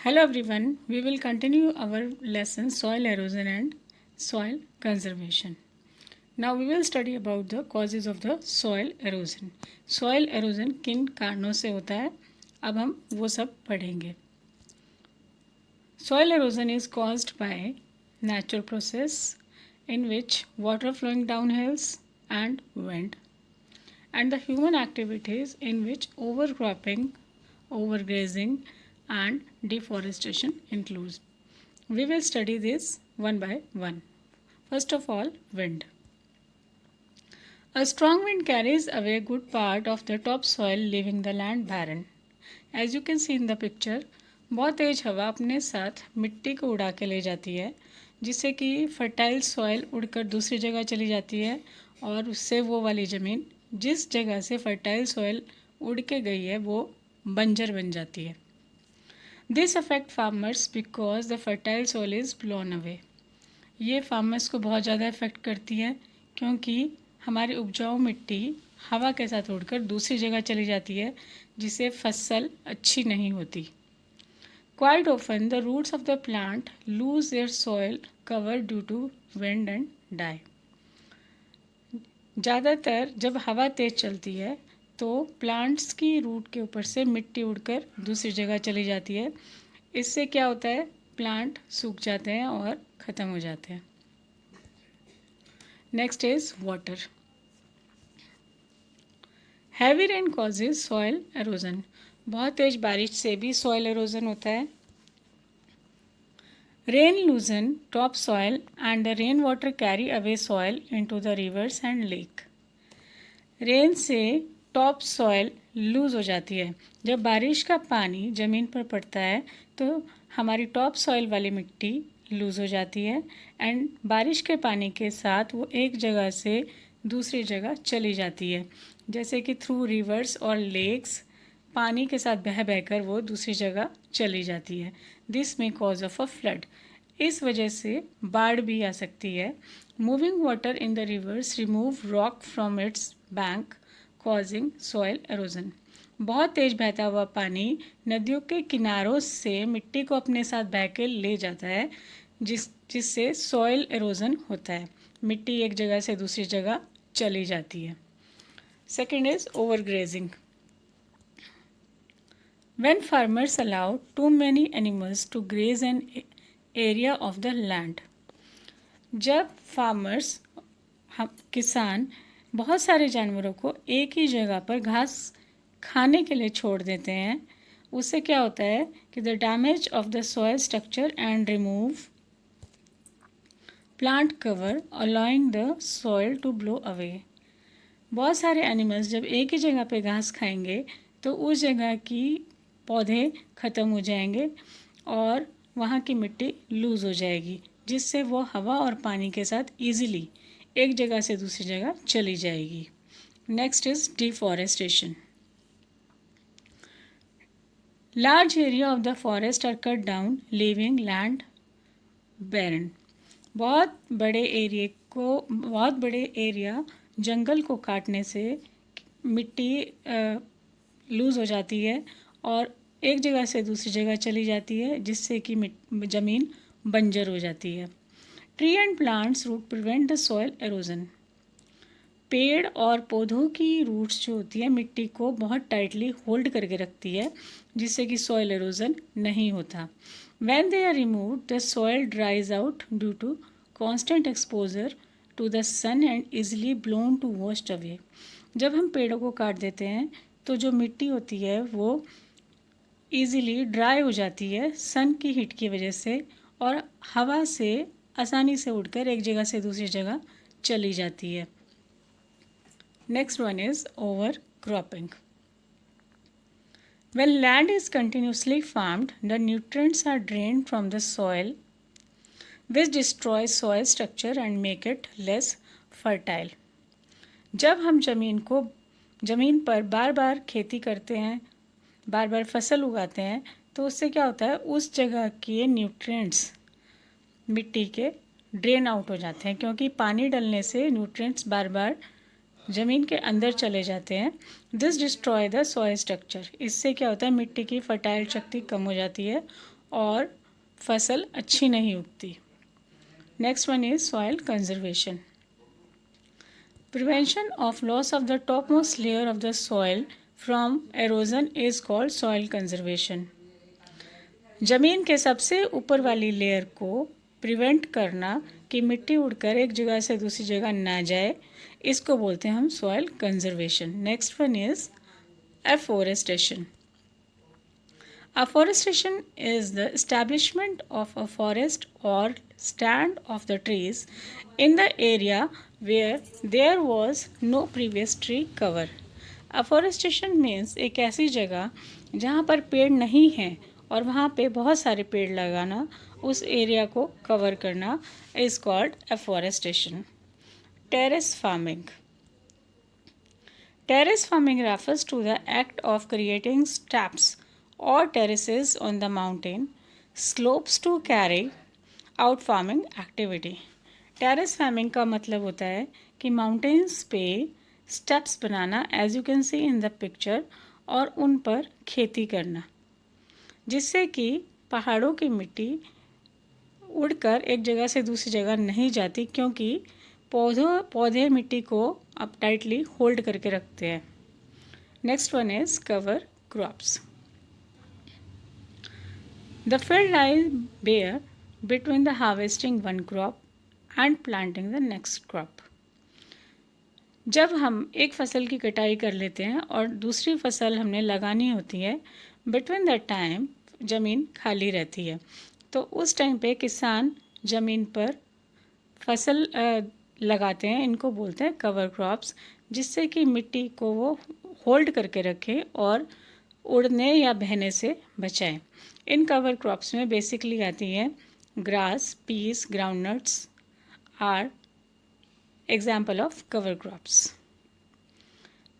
Hello everyone, we will continue our lesson soil erosion and soil conservation. Now we will study about the causes of the soil erosion. Soil erosion किन कारणों से होता है, अब हम वो सब पढ़ेंगे. Soil erosion is caused by natural process in which water flowing down hills and wind, and the human activities in which overcropping, overgrazing and deforestation includes. We will study this one by one. First of all, wind. A strong wind carries away a good part of the topsoil, leaving the land barren. As you can see in the picture, बहुत तेज हवा अपने साथ मिट्टी को उड़ा के ले जाती है, जिससे कि फर्टाइल सॉइल उड़कर दूसरी जगह चली जाती है और उससे वो वाली ज़मीन जिस जगह से फर्टाइल सॉइल उड़ के गई है वो बंजर बन जाती है. This affect farmers because the fertile soil is blown away. ये फार्मर्स को बहुत ज़्यादा इफ़ेक्ट करती है क्योंकि हमारी उपजाऊ मिट्टी हवा के साथ उड़कर दूसरी जगह चली जाती है, जिससे फसल अच्छी नहीं होती. Quite often the roots of the plant lose their soil cover due to wind and die. ज़्यादातर जब हवा तेज़ चलती है तो प्लांट्स की रूट के ऊपर से मिट्टी उड़कर दूसरी जगह चली जाती है. इससे क्या होता है, प्लांट सूख जाते हैं और ख़त्म हो जाते हैं. Next is water. Heavy rain causes soil halogen. बहुत तेज बारिश से भी सॉइल एरोजन होता है. Rain लूजन top soil and the rain water carry away soil into the reverse and lake. Rain से टॉप सॉइल लूज़ हो जाती है. जब बारिश का पानी ज़मीन पर पड़ता है तो हमारी टॉप सॉइल वाली मिट्टी लूज़ हो जाती है एंड बारिश के पानी के साथ वो एक जगह से दूसरी जगह चली जाती है, जैसे कि थ्रू रिवर्स और लेक्स पानी के साथ बह बहकर वो दूसरी जगह चली जाती है. This may cause of a flood. इस वजह से बाढ़ भी आ सकती है. Moving water in the reverse remove rock from its bank causing soil halogen. बहुत तेज बहता हुआ पानी नदियों के किनारों से मिट्टी को अपने साथ बह के ले जाता है, जिससे सॉइल एरोजन होता है. मिट्टी एक जगह से दूसरी जगह चली जाती है. Second is overgrazing. When farmers allow too many animals to graze an area of the land. जब फार्मर्स किसान बहुत सारे जानवरों को एक ही जगह पर घास खाने के लिए छोड़ देते हैं, उससे क्या होता है कि the damage of the soil structure and remove plant cover allowing the soil to blow away. बहुत सारे एनिमल्स जब एक ही जगह पे घास खाएंगे तो उस जगह की पौधे ख़त्म हो जाएंगे और वहाँ की मिट्टी लूज़ हो जाएगी, जिससे वो हवा और पानी के साथ ईज़िली एक जगह से दूसरी जगह चली जाएगी. Next is deforestation. Large area of the forest are cut down leaving land barren. बहुत बड़े एरिया जंगल को काटने से मिट्टी लूज़ हो जाती है और एक जगह से दूसरी जगह चली जाती है, जिससे कि ज़मीन बंजर हो जाती है. Tree and plants root prevent the soil erosion. पेड़ और पौधों की रूट्स जो होती है मिट्टी को बहुत टाइटली होल्ड करके रखती है, जिससे कि सॉइल एरोजन नहीं होता. When they are removed the soil dries out due to constant exposure to the sun and easily blown to washed away. जब हम पेड़ों को काट देते हैं तो जो मिट्टी होती है वो ईज़िली ड्राई हो जाती है सन की हीट की वजह से और हवा से आसानी से उड़कर एक जगह से दूसरी जगह चली जाती है. Next one is over cropping. When land is continuously farmed, the nutrients are drained from the soil, which destroys soil structure and make it less fertile. जब हम ज़मीन पर बार बार खेती करते हैं, बार बार फसल उगाते हैं, तो उससे क्या होता है, उस जगह के न्यूट्रिएंट्स मिट्टी के ड्रेन आउट हो जाते हैं, क्योंकि पानी डलने से न्यूट्रिएंट्स बार बार ज़मीन के अंदर चले जाते हैं. This destroy the soil structure. इससे क्या होता है, मिट्टी की फर्टाइल शक्ति कम हो जाती है और फसल अच्छी नहीं उगती। Next one is soil conservation. Prevention of loss of the top most layer of the soil from halogen is called soil conservation. ज़मीन के सबसे ऊपर वाली लेयर को प्रिवेंट करना कि मिट्टी उड़कर एक जगह से दूसरी जगह ना जाए, इसको बोलते हैं हम soil conservation. Next one is afforestation. Afforestation is the establishment of a forest or stand of the trees in the area where there was no previous tree cover. Afforestation means एक ऐसी जगह जहाँ पर पेड़ नहीं हैं और वहाँ पे बहुत सारे पेड़ लगाना, उस एरिया को कवर करना is called afforestation. Terrace farming. Terrace farming refers to the act of creating steps or terraces on the mountain slopes to carry out farming activity. Terrace farming का मतलब होता है कि माउंटेन्स पे स्टेप्स बनाना, as you can see in the picture, और उन पर खेती करना, जिससे कि पहाड़ों की मिट्टी उड़कर एक जगह से दूसरी जगह नहीं जाती, क्योंकि पौधे मिट्टी को अब टाइटली होल्ड करके रखते हैं। Next one is cover crops. The field lies bare between the harvesting one crop and planting the next crop. जब हम एक फसल की कटाई कर लेते हैं और दूसरी फसल हमने लगानी होती है, बिटवीन दैट टाइम ज़मीन खाली रहती है, तो उस टाइम पे किसान ज़मीन पर फसल लगाते हैं, इनको बोलते हैं कवर क्रॉप्स, जिससे कि मिट्टी को वो होल्ड करके रखें और उड़ने या बहने से बचाएं। इन कवर क्रॉप्स में बेसिकली आती है grass, peas, groundnuts are example of cover crops.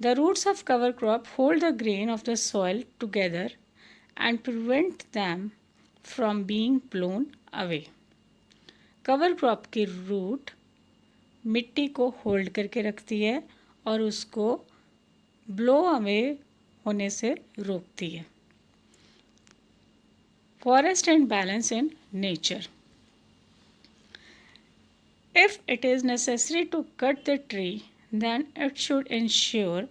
The roots of cover crop hold the grain of the soil together and prevent them from being blown away. Cover crop की root मिट्टी को hold करके रखती है और उसको blow away होने से रोकती है। Forest and balance in nature. If it is necessary to cut the tree, then it should ensure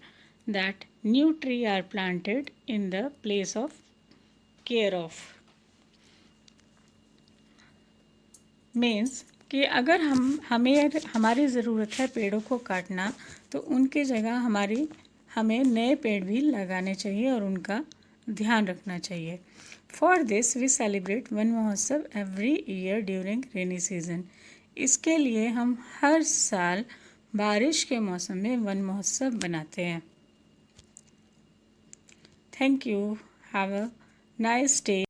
that new trees are planted in the place of care of. Means कि अगर हमारी ज़रूरत है पेड़ों को काटना, तो उनकी जगह हमें नए पेड़ भी लगाने चाहिए और उनका ध्यान रखना चाहिए। For this we celebrate one महोत्सव every year during rainy season. इसके लिए हम हर साल बारिश के मौसम में वन महोत्सव बनाते हैं। Thank you. Have a nice day.